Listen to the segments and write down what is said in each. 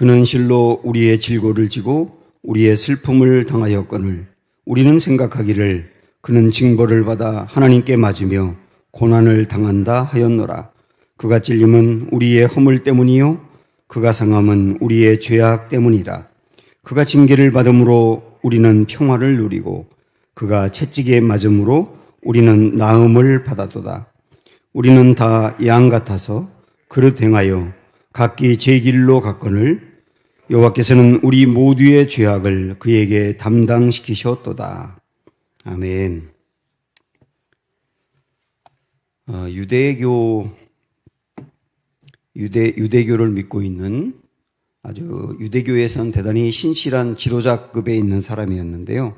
그는 실로 우리의 질고를 지고 우리의 슬픔을 당하였거늘 우리는 생각하기를 그는 징벌을 받아 하나님께 맞으며 고난을 당한다 하였노라. 그가 찔림은 우리의 허물 때문이요 그가 상함은 우리의 죄악 때문이라. 그가 징계를 받음으로 우리는 평화를 누리고 그가 채찍에 맞음으로 우리는 나음을 받았도다. 우리는 다 양 같아서 그릇 행하여 각기 제 길로 갔거늘 여호와께서는 우리 모두의 죄악을 그에게 담당시키셨도다. 아멘. 유대교를 믿고 있는 아주 유대교에선 대단히 신실한 지도자급에 있는 사람이었는데요.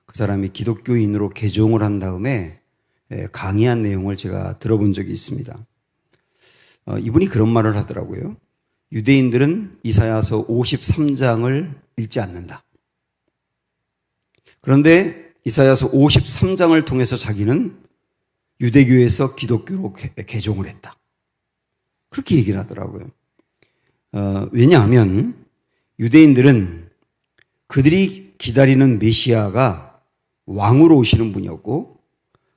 그 사람이 기독교인으로 개종을 한 다음에 강의한 내용을 제가 들어본 적이 있습니다. 이분이 그런 말을 하더라고요. 유대인들은 이사야서 53장을 읽지 않는다. 그런데 이사야서 53장을 통해서 자기는 유대교에서 기독교로 개종을 했다. 그렇게 얘기를 하더라고요. 왜냐하면 유대인들은 그들이 기다리는 메시아가 왕으로 오시는 분이었고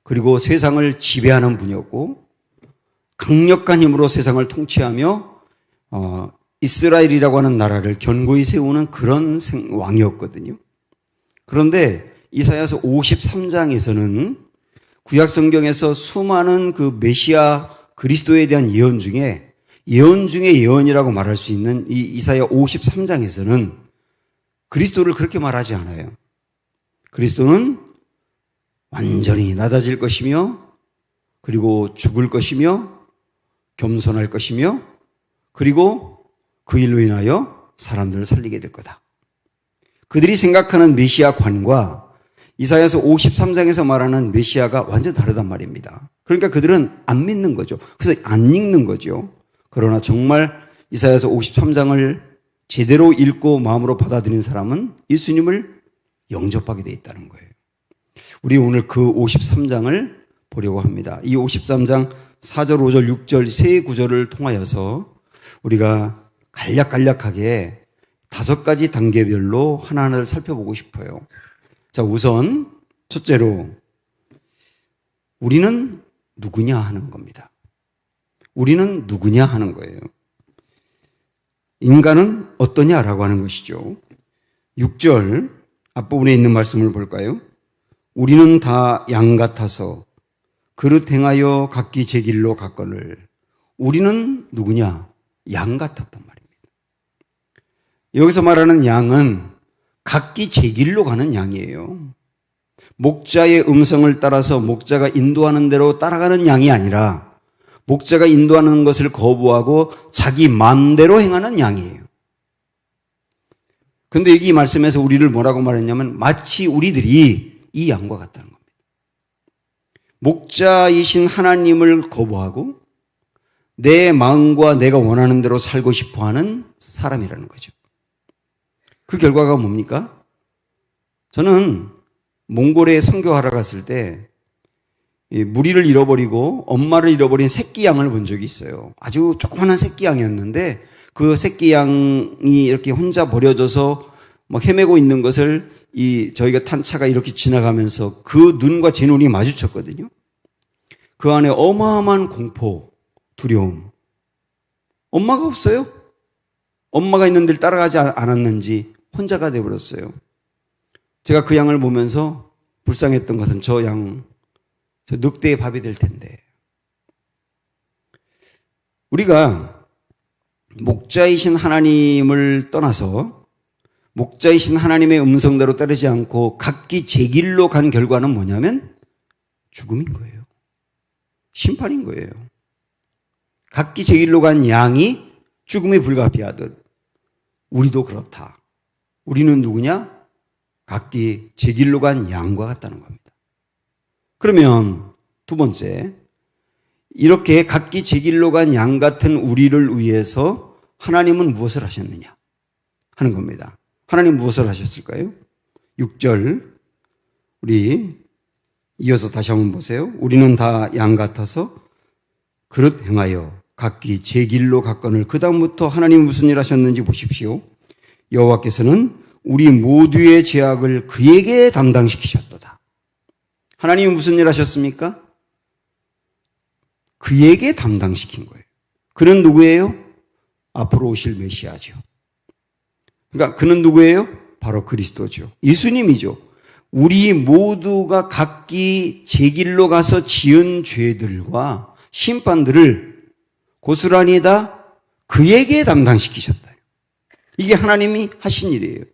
그리고 세상을 지배하는 분이었고 강력한 힘으로 세상을 통치하며 이스라엘이라고 하는 나라를 견고히 세우는 그런 왕이었거든요. 그런데 이사야서 53장에서는 구약 성경에서 수많은 그 메시아 그리스도에 대한 예언 중에 예언이라고 말할 수 있는 이 이사야 53장에서는 그리스도를 그렇게 말하지 않아요. 그리스도는 완전히 낮아질 것이며 그리고 죽을 것이며 겸손할 것이며 그리고 그 일로 인하여 사람들을 살리게 될 거다. 그들이 생각하는 메시아관과 이사야서 53장에서 말하는 메시아가 완전 다르단 말입니다. 그러니까 그들은 안 믿는 거죠. 그래서 안 읽는 거죠. 그러나 정말 이사야서 53장을 제대로 읽고 마음으로 받아들인 사람은 예수님을 영접하게 돼 있다는 거예요. 우리 오늘 그 53장을 보려고 합니다. 이 53장 4절, 5절, 6절 세 구절을 통하여서 우리가 간략하게 5가지 단계별로 하나하나를 살펴보고 싶어요. 자, 우선 첫째로 우리는 누구냐 하는 겁니다. 우리는 누구냐 하는 거예요. 인간은 어떠냐라고 하는 것이죠. 6절 앞부분에 있는 말씀을 볼까요? 우리는 다 양 같아서 그릇 행하여 각기 제 길로 갔거늘. 우리는 누구냐? 양 같았단 말입니다. 여기서 말하는 양은 각기 제 길로 가는 양이에요. 목자의 음성을 따라서 목자가 인도하는 대로 따라가는 양이 아니라 목자가 인도하는 것을 거부하고 자기 마음대로 행하는 양이에요. 그런데 여기 말씀에서 우리를 뭐라고 말했냐면 마치 우리들이 이 양과 같다는 겁니다. 목자이신 하나님을 거부하고 내 마음과 내가 원하는 대로 살고 싶어하는 사람이라는 거죠. 그 결과가 뭡니까? 저는 몽골에 선교하러 갔을 때 무리를 잃어버리고 엄마를 잃어버린 새끼 양을 본 적이 있어요. 아주 조그마한 새끼 양이었는데 그 새끼 양이 이렇게 혼자 버려져서 막 헤매고 있는 것을 저희가 탄 차가 이렇게 지나가면서 그 눈과 제 눈이 마주쳤거든요. 그 안에 어마어마한 공포, 두려움. 엄마가 없어요. 엄마가 있는 데를 따라가지 않았는지 혼자가 되어버렸어요. 제가 그 양을 보면서 불쌍했던 것은 저 늑대의 밥이 될 텐데. 우리가 목자이신 하나님을 떠나서 목자이신 하나님의 음성대로 따르지 않고 각기 제 길로 간 결과는 뭐냐면 죽음인 거예요. 심판인 거예요. 각기 제 길로 간 양이 죽음에 불가피하듯 우리도 그렇다. 우리는 누구냐? 각기 제 길로 간 양과 같다는 겁니다. 그러면 두 번째, 이렇게 각기 제 길로 간 양 같은 우리를 위해서 하나님은 무엇을 하셨느냐 하는 겁니다. 하나님 무엇을 하셨을까요? 6절 우리 이어서 다시 한번 보세요. 우리는 다 양 같아서 그릇 행하여 각기 제 길로 갔거늘. 그 다음부터 하나님이 무슨 일 하셨는지 보십시오. 여호와께서는 우리 모두의 죄악을 그에게 담당시키셨도다. 하나님이 무슨 일 하셨습니까? 그에게 담당시킨 거예요. 그는 누구예요? 앞으로 오실 메시아죠. 그러니까 그는 누구예요? 바로 그리스도죠. 예수님이죠. 우리 모두가 각기 제 길로 가서 지은 죄들과 심판들을 고스란히 다 그에게 담당시키셨다. 이게 하나님이 하신 일이에요.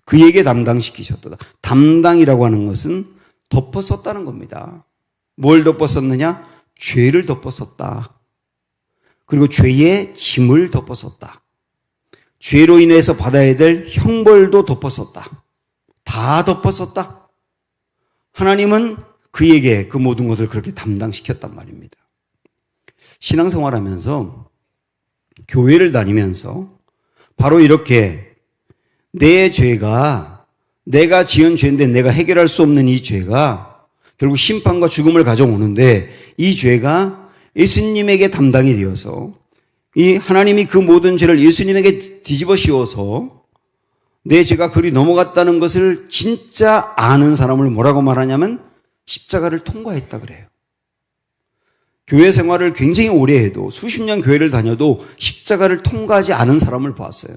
그에게 담당시키셨다. 담당이라고 하는 것은 덮어썼다는 겁니다. 뭘 덮어썼느냐? 죄를 덮어썼다. 그리고 죄의 짐을 덮어썼다. 죄로 인해서 받아야 될 형벌도 덮어썼다. 다 덮어썼다. 하나님은 그에게 그 모든 것을 그렇게 담당시켰단 말입니다. 신앙생활하면서 교회를 다니면서 바로 이렇게 내 죄가 내가 지은 죄인데 내가 해결할 수 없는 이 죄가 결국 심판과 죽음을 가져오는데 이 죄가 예수님에게 담당이 되어서 이 하나님이 그 모든 죄를 예수님에게 뒤집어 씌워서 내 죄가 그리 넘어갔다는 것을 진짜 아는 사람을 뭐라고 말하냐면 십자가를 통과했다 그래요. 교회 생활을 굉장히 오래 해도 수십 년 교회를 다녀도 십자가를 통과하지 않은 사람을 보았어요.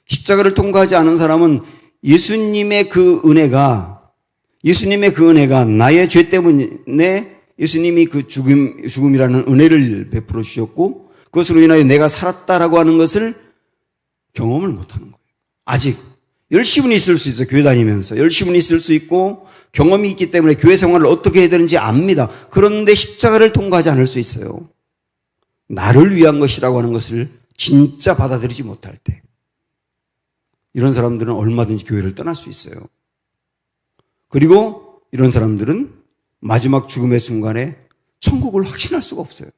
십자가를 통과하지 않은 사람은 예수님의 그 은혜가 나의 죄 때문에 예수님이 그 죽음이라는 은혜를 베풀어 주셨고 그것으로 인하여 내가 살았다라고 하는 것을 경험을 못하는 거예요. 아직 10분 있을 수 있어요. 교회 다니면서 10분 있을 수 있고 경험이 있기 때문에 교회 생활을 어떻게 해야 되는지 압니다. 그런데 십자가를 통과하지 않을 수 있어요. 나를 위한 것이라고 하는 것을 진짜 받아들이지 못할 때 이런 사람들은 얼마든지 교회를 떠날 수 있어요. 그리고 이런 사람들은 마지막 죽음의 순간에 천국을 확신할 수가 없어요.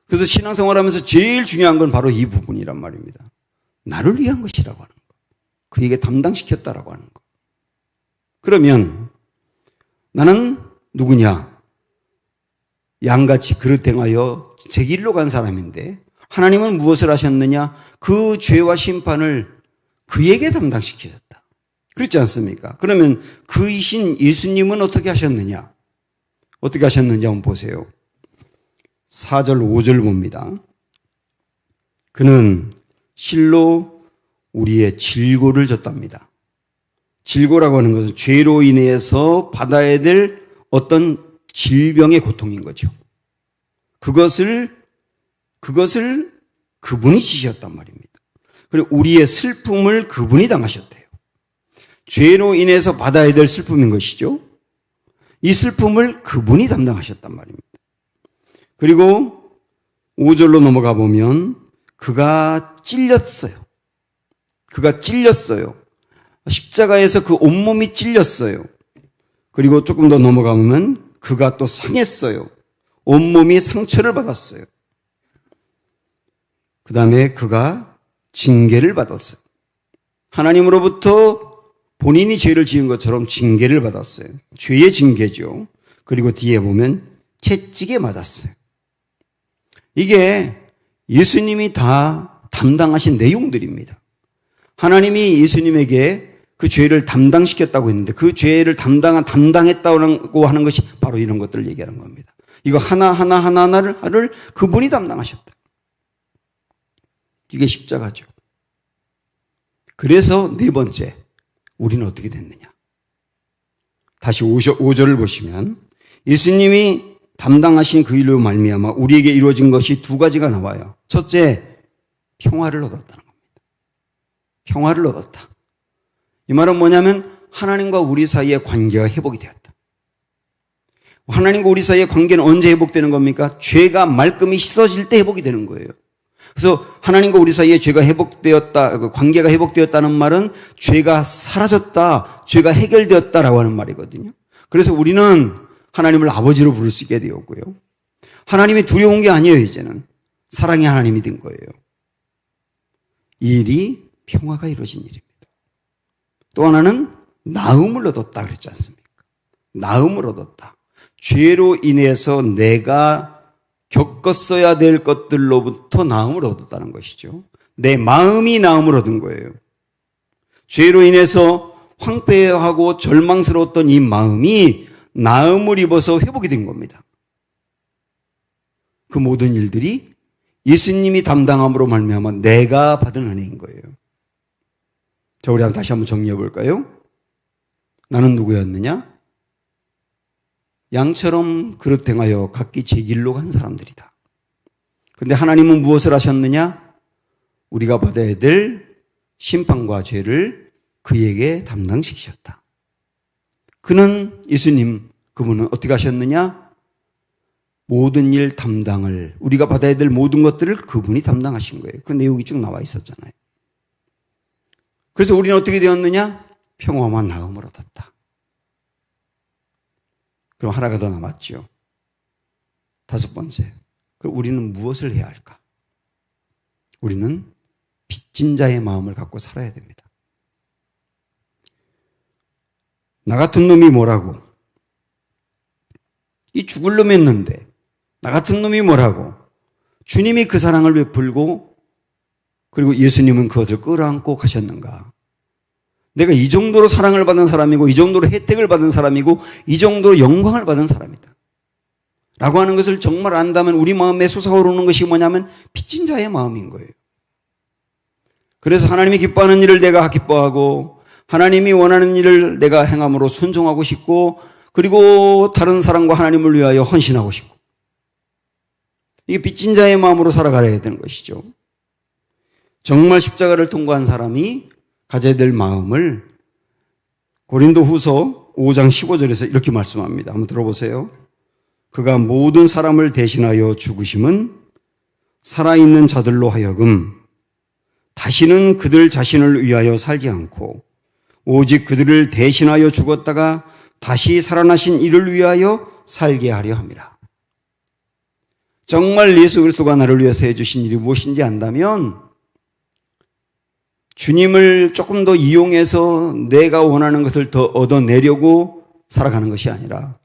그래서 신앙생활하면서 제일 중요한 건 바로 이 부분이란 말입니다. 나를 위한 것이라고 하는 거. 그에게 담당시켰다라고 하는 거. 그러면 나는 누구냐? 양같이 그릇 행하여 제 길로 간 사람인데 하나님은 무엇을 하셨느냐? 그 죄와 심판을 그에게 담당시키셨다. 그렇지 않습니까? 그러면 그이신 예수님은 어떻게 하셨느냐? 어떻게 하셨는지 한번 보세요. 4절 5절 봅니다. 그는 실로 우리의 질고를 졌답니다. 질고라고 하는 것은 죄로 인해서 받아야 될 어떤 질병의 고통인 거죠. 그것을 그분이 지셨단 말입니다. 그리고 우리의 슬픔을 그분이 당하셨대요. 죄로 인해서 받아야 될 슬픔인 것이죠. 이 슬픔을 그분이 담당하셨단 말입니다. 그리고 5절로 넘어가 보면 그가 찔렸어요. 십자가에서 그 온몸이 찔렸어요. 그리고 조금 더 넘어가면 그가 또 상했어요. 온몸이 상처를 받았어요. 그 다음에 그가 징계를 받았어요. 하나님으로부터 본인이 죄를 지은 것처럼 징계를 받았어요. 죄의 징계죠. 그리고 뒤에 보면 채찍에 맞았어요. 이게 예수님이 다 담당하신 내용들입니다. 하나님이 예수님에게 그 죄를 담당시켰다고 했는데 그 죄를 담당했다고 하는 것이 바로 이런 것들을 얘기하는 겁니다. 이거 하나하나를 그분이 담당하셨다. 이게 십자가죠. 그래서 네 번째, 우리는 어떻게 됐느냐? 다시 5절을 보시면 예수님이 담당하신 그 일로 말미암아 우리에게 이루어진 것이 두 가지가 나와요. 첫째, 평화를 얻었다는 겁니다. 평화를 얻었다. 이 말은 뭐냐면 하나님과 우리 사이의 관계가 회복이 되었다. 하나님과 우리 사이의 관계는 언제 회복되는 겁니까? 죄가 말끔히 씻어질 때 회복이 되는 거예요. 그래서 하나님과 우리 사이에 죄가 회복되었다, 관계가 회복되었다는 말은 죄가 사라졌다, 죄가 해결되었다라고 하는 말이거든요. 그래서 우리는 하나님을 아버지로 부를 수 있게 되었고요. 하나님이 두려운 게 아니에요, 이제는. 사랑의 하나님이 된 거예요. 이 일이 평화가 이루어진 일입니다. 또 하나는 나음을 얻었다 그랬지 않습니까? 나음을 얻었다. 죄로 인해서 내가 겪었어야 될 것들로부터 나음을 얻었다는 것이죠. 내 마음이 나음을 얻은 거예요. 죄로 인해서 황폐하고 절망스러웠던 이 마음이 나음을 입어서 회복이 된 겁니다. 그 모든 일들이 예수님이 담당함으로 말미암아 내가 받은 은혜인 거예요. 자, 우리 다시 한번 정리해 볼까요? 나는 누구였느냐? 양처럼 그릇 행하여 각기 제 길로 간 사람들이다. 그런데 하나님은 무엇을 하셨느냐? 우리가 받아야 될 심판과 죄를 그에게 담당시키셨다. 그는 예수님, 그분은 어떻게 하셨느냐? 모든 일 담당을, 우리가 받아야 될 모든 것들을 그분이 담당하신 거예요. 그 내용이 쭉 나와 있었잖아요. 그래서 우리는 어떻게 되었느냐? 평화만 나음을 얻었다. 그럼 하나가 더 남았죠. 다섯 번째, 그럼 우리는 무엇을 해야 할까? 우리는 빚진 자의 마음을 갖고 살아야 됩니다. 나 같은 놈이 뭐라고? 이 죽을 놈이었는데 나 같은 놈이 뭐라고? 주님이 그 사랑을 베풀고 그리고 예수님은 그것을 끌어안고 가셨는가? 내가 이 정도로 사랑을 받은 사람이고 이 정도로 혜택을 받은 사람이고 이 정도로 영광을 받은 사람이다 라고 하는 것을 정말 안다면 우리 마음에 솟아오르는 것이 뭐냐면 빚진 자의 마음인 거예요. 그래서 하나님이 기뻐하는 일을 내가 기뻐하고 하나님이 원하는 일을 내가 행함으로 순종하고 싶고 그리고 다른 사람과 하나님을 위하여 헌신하고 싶고 이게 빚진 자의 마음으로 살아가야 되는 것이죠. 정말 십자가를 통과한 사람이 가져야 될 마음을 고린도후서 5장 15절에서 이렇게 말씀합니다. 한번 들어보세요. 그가 모든 사람을 대신하여 죽으심은 살아있는 자들로 하여금 다시는 그들 자신을 위하여 살지 않고 오직 그들을 대신하여 죽었다가 다시 살아나신 이를 위하여 살게 하려 함이라. 정말 예수 그리스도가 나를 위해서 해주신 일이 무엇인지 안다면 주님을 조금 더 이용해서 내가 원하는 것을 더 얻어내려고 살아가는 것이 아니라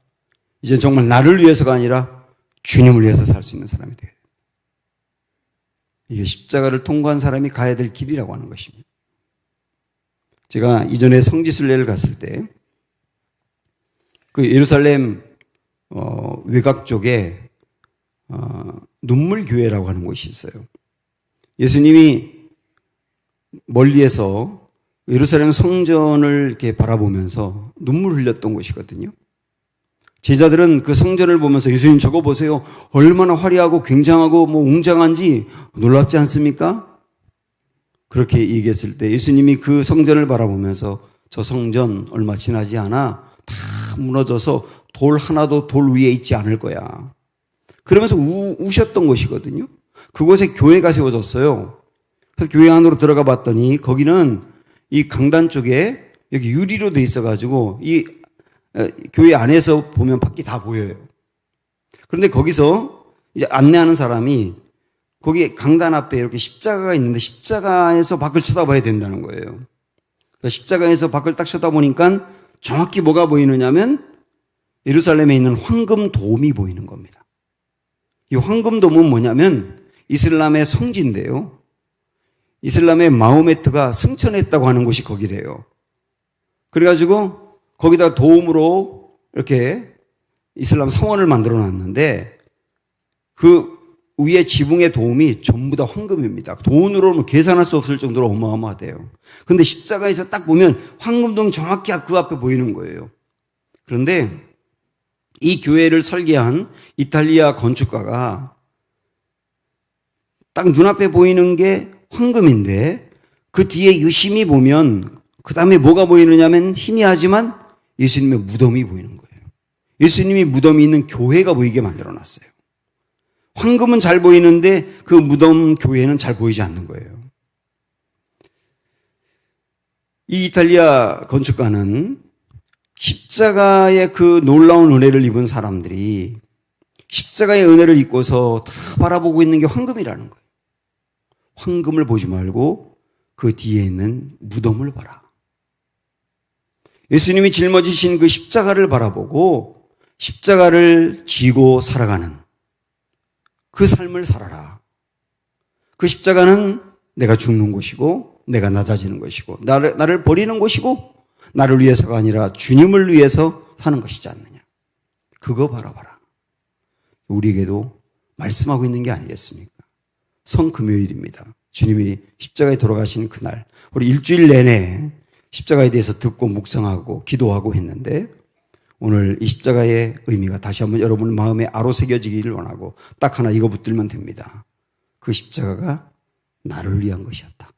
이제 정말 나를 위해서가 아니라 주님을 위해서 살 수 있는 사람이 돼요. 이게 십자가를 통과한 사람이 가야 될 길이라고 하는 것입니다. 제가 이전에 성지순례를 갔을 때 그 예루살렘 외곽 쪽에 눈물교회라고 하는 곳이 있어요. 예수님이 멀리에서 예루살렘 성전을 이렇게 바라보면서 눈물을 흘렸던 곳이거든요. 제자들은 그 성전을 보면서 예수님 저거 보세요. 얼마나 화려하고 굉장하고 웅장한지 놀랍지 않습니까? 그렇게 얘기했을 때 예수님이 그 성전을 바라보면서 저 성전 얼마 지나지 않아 다 무너져서 돌 하나도 돌 위에 있지 않을 거야. 그러면서 우셨던 곳이거든요. 그곳에 교회가 세워졌어요. 그래서 교회 안으로 들어가 봤더니 거기는 이 강단 쪽에 여기 유리로 돼 있어가지고 이 교회 안에서 보면 밖이 다 보여요. 그런데 거기서 이제 안내하는 사람이 거기 강단 앞에 이렇게 십자가가 있는데 십자가에서 밖을 쳐다봐야 된다는 거예요. 십자가에서 밖을 딱 쳐다보니까 정확히 뭐가 보이느냐면 예루살렘에 있는 황금돔이 보이는 겁니다. 이 황금돔은 뭐냐면 이슬람의 성지인데요. 이슬람의 마호메트가 승천했다고 하는 곳이 거기래요. 그래가지고 거기다 도움으로 이렇게 이슬람 성원을 만들어 놨는데 그 위에 지붕의 도움이 전부 다 황금입니다. 돈으로는 계산할 수 없을 정도로 어마어마하대요. 그런데 십자가에서 딱 보면 황금동이 정확히 그 앞에 보이는 거예요. 그런데 이 교회를 설계한 이탈리아 건축가가 딱 눈앞에 보이는 게 황금인데 그 뒤에 유심히 보면 그 다음에 뭐가 보이느냐면 희미하지만 예수님의 무덤이 보이는 거예요. 예수님이 무덤이 있는 교회가 보이게 만들어놨어요. 황금은 잘 보이는데 그 무덤 교회는 잘 보이지 않는 거예요. 이 이탈리아 건축가는 십자가의 그 놀라운 은혜를 입은 사람들이 십자가의 은혜를 입고서 다 바라보고 있는 게 황금이라는 거예요. 황금을 보지 말고 그 뒤에 있는 무덤을 봐라. 예수님이 짊어지신 그 십자가를 바라보고 십자가를 지고 살아가는 그 삶을 살아라. 그 십자가는 내가 죽는 곳이고 내가 낮아지는 것이고 나를 버리는 곳이고 나를 위해서가 아니라 주님을 위해서 사는 것이지 않느냐. 그거 바라봐라. 우리에게도 말씀하고 있는 게 아니겠습니까? 성금요일입니다. 주님이 십자가에 돌아가신 그날 우리 일주일 내내 십자가에 대해서 듣고 묵상하고 기도하고 했는데 오늘 이 십자가의 의미가 다시 한번 여러분 마음에 아로새겨지기를 원하고 딱 하나 이거 붙들면 됩니다. 그 십자가가 나를 위한 것이었다.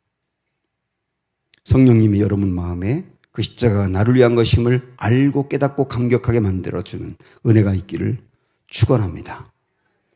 성령님이 여러분 마음에 그 십자가가 나를 위한 것임을 알고 깨닫고 감격하게 만들어주는 은혜가 있기를 축원합니다.